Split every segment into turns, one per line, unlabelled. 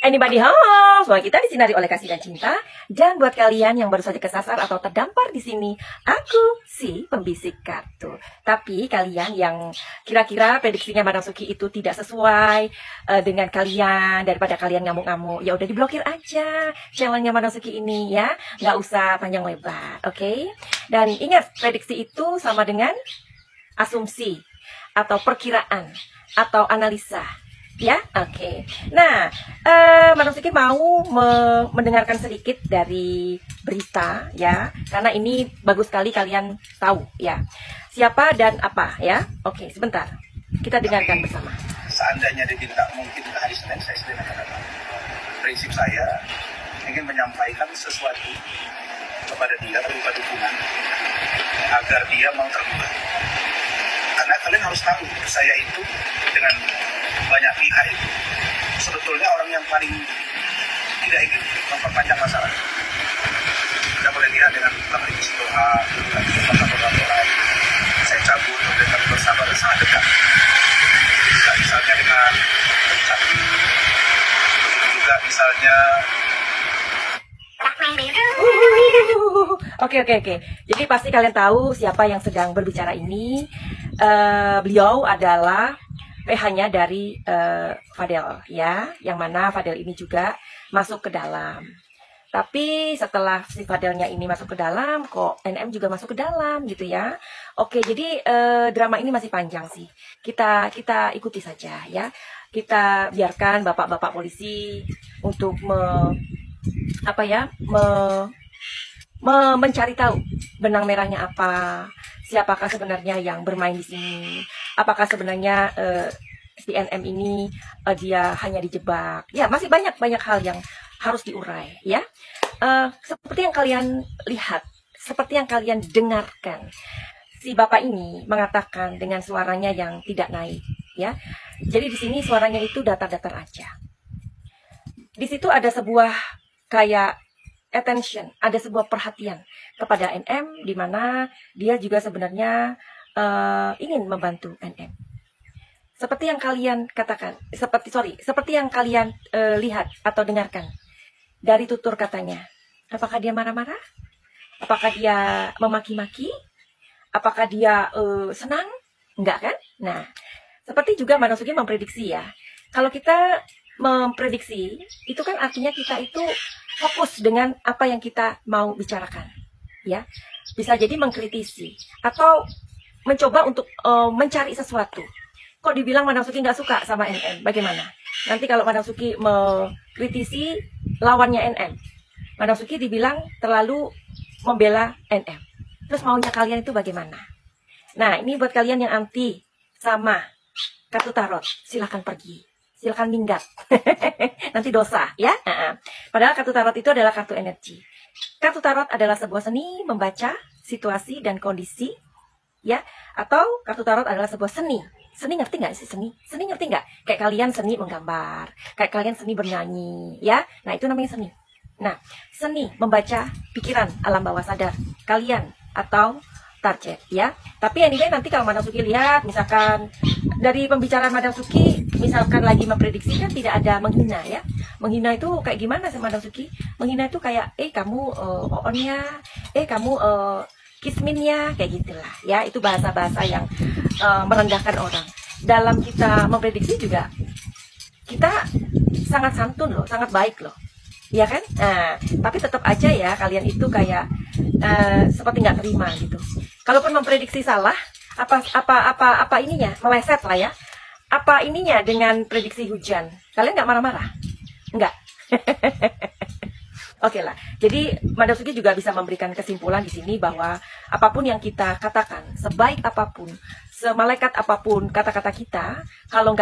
Anybody home? Semua kita disinari oleh kasih dan cinta. Dan buat kalian yang baru saja kesasar atau terdampar di sini, aku si pembisik kartu. Tapi kalian yang kira-kira prediksinya Madam Suki itu tidak sesuai dengan kalian, daripada kalian ngamuk-ngamuk, ya udah diblokir aja channelnya Madam Suki ini ya, nggak usah panjang lebar, oke? Dan ingat, prediksi itu sama dengan asumsi atau perkiraan atau analisa. Ya, oke. Nah, Madam Suki mau mendengarkan sedikit dari berita ya, karena ini bagus sekali kalian tahu ya siapa dan apa ya. Oke, sebentar kita dengarkan bersama.
Seandainya diminta mungkin ke hari Senin, saya sendiri akan datang. Prinsip saya ingin menyampaikan sesuatu kepada dia berupa dukungan agar dia mau terlibat. Karena kalian harus tahu, saya itu dengan banyak pihak itu sebetulnya orang yang paling tidak ingin memperpanjang masalah. Kita boleh lihat dengan Majelis Doa, laporan saya cabut dengan bersama sangat dekat. Misalnya dengan Cakti, juga misalnya.
Oke. Jadi pasti kalian tahu siapa yang sedang berbicara ini. Beliau adalah PH-nya dari Fadel ya, yang mana Fadel ini juga masuk ke dalam. Tapi setelah si Fadelnya ini masuk ke dalam, kok NM juga masuk ke dalam gitu ya. Oke, jadi drama ini masih panjang sih. Kita ikuti saja ya. Kita biarkan bapak-bapak polisi untuk mencari tahu benang merahnya apa, siapakah sebenarnya yang bermain di sini, apakah sebenarnya si NM ini dia hanya dijebak. Ya, masih banyak hal yang harus diurai ya. Seperti yang kalian lihat, seperti yang kalian dengarkan, si bapak ini mengatakan dengan suaranya yang tidak naik ya. Jadi di sini suaranya itu datar-datar aja. Di situ ada sebuah kayak attention, ada sebuah perhatian kepada NM, di mana dia juga sebenarnya ingin membantu NM. Seperti yang kalian katakan, seperti yang kalian lihat atau dengarkan dari tutur katanya. Apakah dia marah-marah? Apakah dia memaki-maki? Apakah dia senang? Enggak kan? Nah, seperti juga Madam Suki memprediksi ya. Kalau kita memprediksi, itu kan artinya kita itu fokus dengan apa yang kita mau bicarakan ya. Bisa jadi mengkritisi atau mencoba untuk mencari sesuatu. Kok dibilang Madam Suki nggak suka sama NM, bagaimana? Nanti kalau Madam Suki mengkritisi lawannya NM, Madam Suki dibilang terlalu membela NM. Terus maunya kalian itu bagaimana? Nah, ini buat kalian yang anti sama kartu tarot, silahkan pergi, silahkan minggat. Nanti dosa ya. Padahal kartu tarot itu adalah kartu energi. Kartu tarot adalah sebuah seni membaca situasi dan kondisi ya. Atau kartu tarot adalah sebuah seni. Seni ngerti nggak sih seni? Seni ngerti nggak? Kayak kalian seni menggambar, kayak kalian seni bernyanyi ya. Nah, itu namanya seni. Nah, seni membaca pikiran alam bawah sadar kalian atau target ya. Tapi anyway, nanti kalau Madam Suki lihat, misalkan dari pembicaraan Madam Suki, misalkan lagi memprediksi kan tidak ada menghina ya. Menghina itu kayak gimana sih Madam Suki? Menghina itu kayak kamu oonnya, kamu kisminnya, kayak gitulah ya. Itu bahasa-bahasa yang merendahkan orang. Dalam kita memprediksi juga kita sangat santun loh, sangat baik loh. Iya kan? Nah, tapi tetap aja ya kalian itu kayak seperti nggak terima gitu. Kalaupun memprediksi salah, apa ininya meleset lah ya. Apa ininya dengan prediksi hujan? Kalian nggak marah-marah? Nggak. Oke lah. Jadi Madam Suki juga bisa memberikan kesimpulan di sini bahwa apapun yang kita katakan, sebaik apapun, semalaikat apapun kata-kata kita, kalau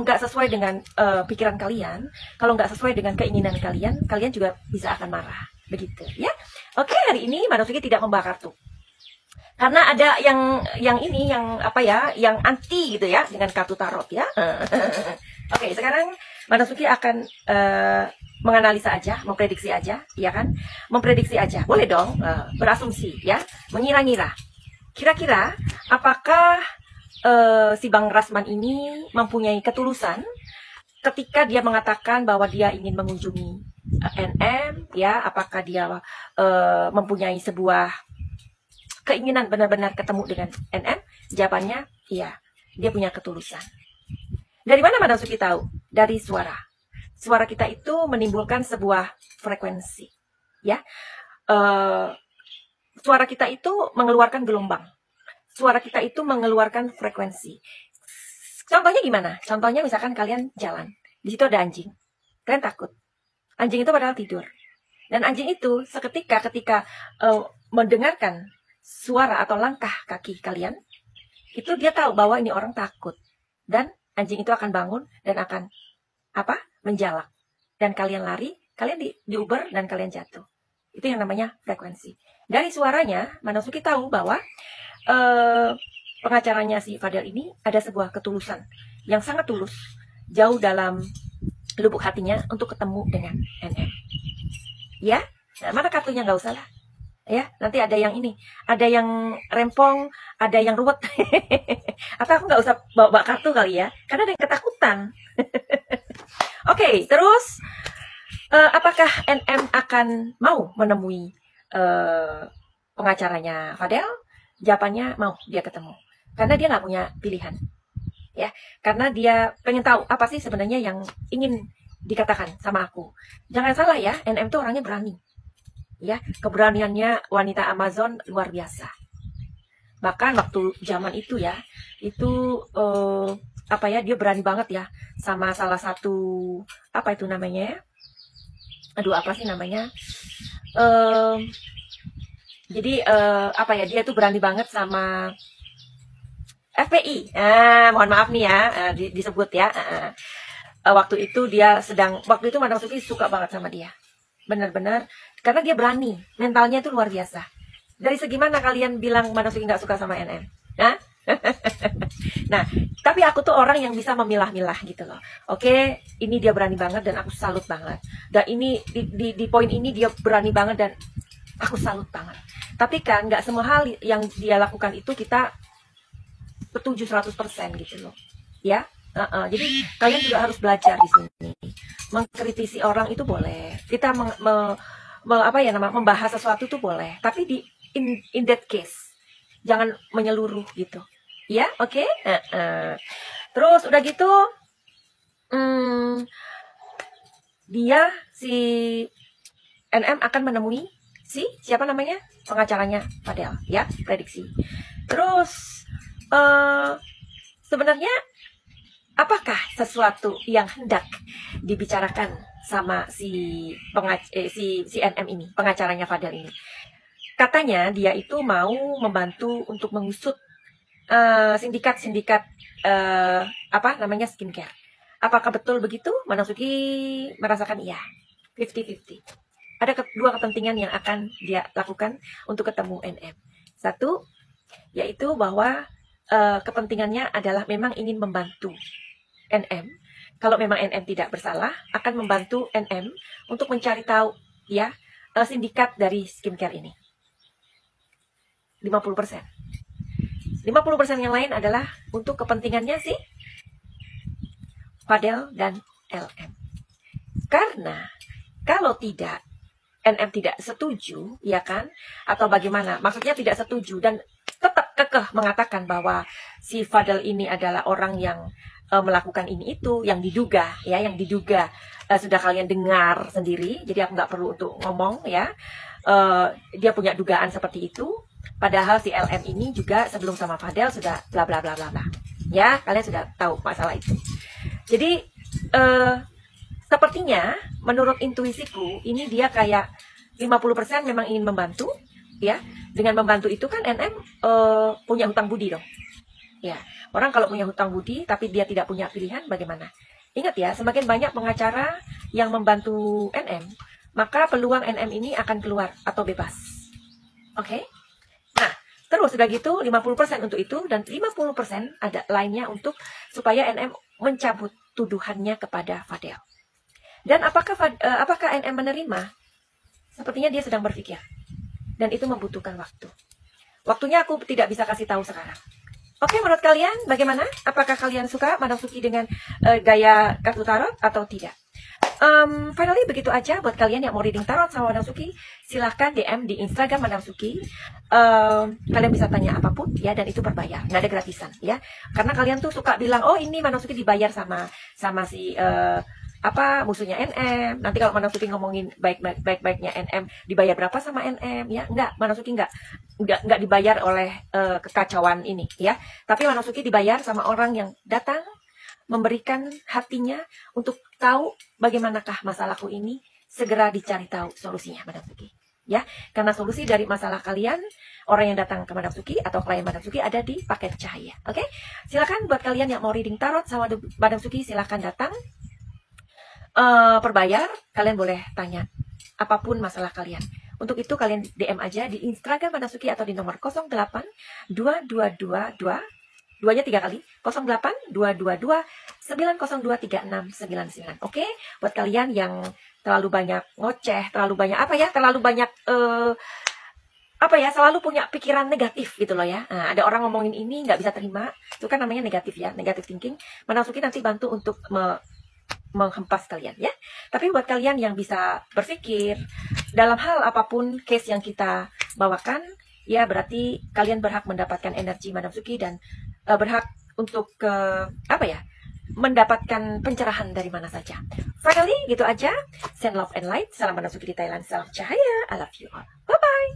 nggak sesuai dengan pikiran kalian, kalau nggak sesuai dengan keinginan kalian, kalian juga bisa akan marah, begitu ya. Oke, hari ini Madam Suki tidak membawa kartu karena ada yang anti gitu ya dengan kartu tarot ya. Oke, sekarang Madam Suki akan menganalisa aja, memprediksi aja, ya kan? Memprediksi aja, boleh dong, berasumsi ya, mengira-ngira. Kira-kira apakah si Bang Rasman ini mempunyai ketulusan ketika dia mengatakan bahwa dia ingin mengunjungi NM, ya, apakah dia mempunyai sebuah keinginan benar-benar ketemu dengan NM? Jawabannya iya, dia punya ketulusan. Dari mana Madam Suki tahu? Dari suara. Suara kita itu menimbulkan sebuah frekuensi, ya. Suara kita itu mengeluarkan gelombang. Suara kita itu mengeluarkan frekuensi. Contohnya gimana? Contohnya misalkan kalian jalan, di situ ada anjing. Kalian takut. Anjing itu padahal tidur. Dan anjing itu seketika ketika mendengarkan suara atau langkah kaki kalian, itu dia tahu bahwa ini orang takut. Dan anjing itu akan bangun dan akan menjalak. Dan kalian lari, kalian diuber dan kalian jatuh. Itu yang namanya frekuensi. Dari suaranya, Madam Suki tahu bahwa pengacaranya si Fadel ini ada sebuah ketulusan yang sangat tulus, jauh dalam lubuk hatinya untuk ketemu dengan NM. Ya, nah, mana kartunya, nggak usah lah. Ya, nanti ada yang ini, ada yang rempong, ada yang ruwet. Atau aku nggak usah bawa kartu kali ya, karena ada yang ketakutan. Oke, terus apakah NM akan mau menemui pengacaranya Fadel? Jawabannya mau, dia ketemu. Karena dia nggak punya pilihan. Ya, karena dia pengen tahu apa sih sebenarnya yang ingin dikatakan sama aku. Jangan salah ya, NM tuh orangnya berani. Ya, keberaniannya wanita Amazon luar biasa. Bahkan waktu zaman itu ya, itu dia berani banget ya sama salah satu apa itu namanya ya? Aduh, apa sih namanya? Jadi dia tuh berani banget sama FPI. Mohon maaf nih ya, disebut ya. Waktu itu Madam Suki suka banget sama dia. Benar-benar, karena dia berani. Mentalnya itu luar biasa. Dari segi mana kalian bilang Madam Suki nggak suka sama NM? Nah, nah, tapi aku tuh orang yang bisa memilah-milah gitu loh. Oke, ini dia berani banget dan aku salut banget. Dan ini di poin ini dia berani banget dan aku salut banget. Tapi kan nggak semua hal yang dia lakukan itu kita setuju 100% gitu loh. Ya. Jadi kalian juga harus belajar di sini. Mengkritisi orang itu boleh. Kita membahas sesuatu itu boleh. Tapi in that case jangan menyeluruh gitu. Ya, oke? Terus udah gitu dia si NM akan menemui siapa namanya? Pengacaranya Fadel, ya, prediksi. Terus sebenarnya apakah sesuatu yang hendak dibicarakan sama si NM ini, pengacaranya Fadel ini? Katanya dia itu mau membantu untuk mengusut sindikat-sindikat skincare. Apakah betul begitu? Madam Suki merasakan iya, 50-50. Ada dua kepentingan yang akan dia lakukan untuk ketemu NM. Satu, yaitu bahwa kepentingannya adalah memang ingin membantu NM. Kalau memang NM tidak bersalah, akan membantu NM untuk mencari tahu ya sindikat dari skincare ini. 50%. 50% yang lain adalah untuk kepentingannya si Fadel dan LM. Karena kalau tidak, NM tidak setuju, ya kan? Atau bagaimana? Maksudnya tidak setuju dan tetap kekeh mengatakan bahwa si Fadel ini adalah orang yang melakukan ini itu, yang diduga sudah kalian dengar sendiri. Jadi aku nggak perlu untuk ngomong ya. Dia punya dugaan seperti itu. Padahal si LM ini juga sebelum sama Fadel sudah bla bla bla bla bla. Ya, kalian sudah tahu masalah itu. Jadi sepertinya menurut intuisiku ini dia kayak 50% memang ingin membantu, ya. Dengan membantu itu kan NM punya hutang budi dong. Ya, orang kalau punya hutang budi tapi dia tidak punya pilihan bagaimana? Ingat ya, semakin banyak pengacara yang membantu NM, maka peluang NM ini akan keluar atau bebas. Oke? Nah, terus udah gitu 50% untuk itu dan 50% ada lainnya untuk supaya NM mencabut tuduhannya kepada Fadel. Dan apakah NM menerima? Sepertinya dia sedang berpikir. Dan itu membutuhkan waktu. Waktunya aku tidak bisa kasih tahu sekarang. Oke, menurut kalian bagaimana? Apakah kalian suka Madam Suki dengan gaya kartu tarot atau tidak? Finally begitu aja buat kalian yang mau reading tarot sama Madam Suki, silahkan DM di Instagram Madam Suki. Kalian bisa tanya apapun ya, dan itu berbayar, nggak ada gratisan ya. Karena kalian tuh suka bilang, oh ini Madam Suki dibayar sama si apa musuhnya NM. Nanti kalau Madam Suki ngomongin baik-baiknya NM, dibayar berapa sama NM ya? Enggak, Madam Suki enggak dibayar oleh kekacauan ini ya. Tapi Madam Suki dibayar sama orang yang datang memberikan hatinya untuk tahu bagaimanakah masalahku ini, segera dicari tahu solusinya Madam Suki. Ya, karena solusi dari masalah kalian, orang yang datang ke Madam Suki atau klien Madam Suki ada di paket cahaya. Oke, silakan buat kalian yang mau reading tarot sama Madam Suki, silakan datang. Berbayar, kalian boleh tanya apapun masalah kalian. Untuk itu kalian DM aja di Instagram Madam Suki atau di nomor 082222 duanya 3 kali 08222 9023699. Oke, buat kalian yang terlalu banyak ngoceh, terlalu banyak terlalu banyak selalu punya pikiran negatif gitu loh ya. Nah, ada orang ngomongin ini nggak bisa terima, itu kan namanya negatif ya, negative thinking. Madam Suki nanti bantu untuk menghempas kalian ya. Tapi buat kalian yang bisa berpikir dalam hal apapun case yang kita bawakan, ya berarti kalian berhak mendapatkan energi Madam Suki dan berhak untuk mendapatkan pencerahan dari mana saja. Finally, gitu aja. Send love and light. Salam Madam Suki di Thailand. Salam cahaya. I love you all. Bye-bye.